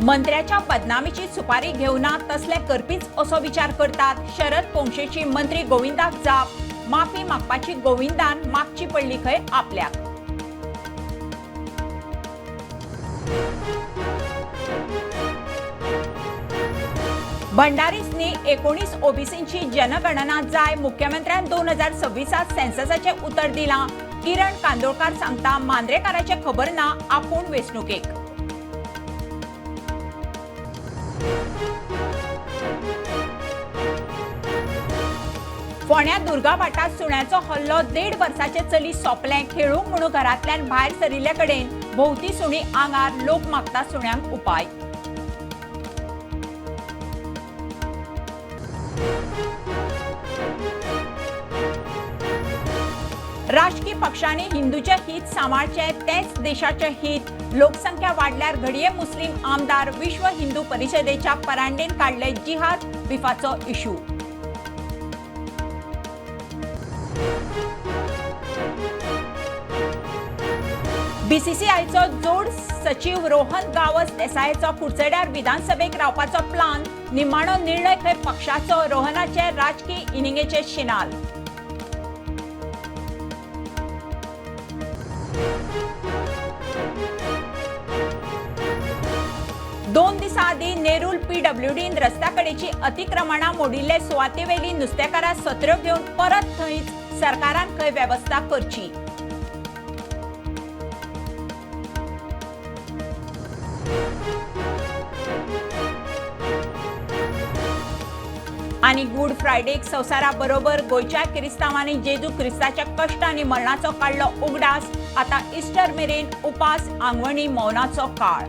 मंत्र्याच्या बदनामीची सुपारी घेवना तसले करपीच असो विचार करतात शरद पोंक्षेची मंत्री गोविंदाक जाप माफी मागपाची गोविंदान मागची पडली खंय आपल्याक। भंडारीसनी 19 ओबीसींची जनगणना जाय मुख्यमंत्र्यान 2026 सेन्ससाचे उतर दिला। किरण कांदोळकार सांगता मांद्रेकाराचे खबर ना आपूण वेचणुकेक। फोण्या दुर्गा वाठार सुण्याचो हल्लो 1.5 वर्साचे चली सोंपले। खेळूंक म्हणून घरांतल्यान भायर सरिल्ले कडेन भोवती सुणी आंगार लोक मागता सुण्यांक उपाय। राजकीय पक्षांनी हिंदूचे हित सांबाळचे तेच देशाचे हित। लोकसंख्या वाढल्यार घडये मुस्लिम आमदार विश्व हिंदू परिषदेच्या परांडेन काढले जिहाद बिफाचो इशू। बीसीसीआयचो जोड सचिव रोहन गावस देसायचो कुडचड्यार विधानसभेक रावपाचो प्लान। निमाणो निर्णय खंय पक्षाचो रोहनाचे राजकीय इनिंगेचे शिनाल। दोन दिसां आदी नेरूल पीडब्ल्यूडीन रस्त्याकडेची अतिक्रमणां मोडिल्ले सुवातेवेली नुस्तेकारां सत्र घेवन परत थंयच सरकारान खंय वेवस्था करची। आनी गुड फ्रायडेक संवसारा बरोबर गोंयच्या क्रिस्तांवांनी जेजू क्रिस्ताच्या कश्ट आनी मरणाचो काडलो उगडास। आतां इस्टर मेरेन उपास आंगवणी मौनाचो काळ।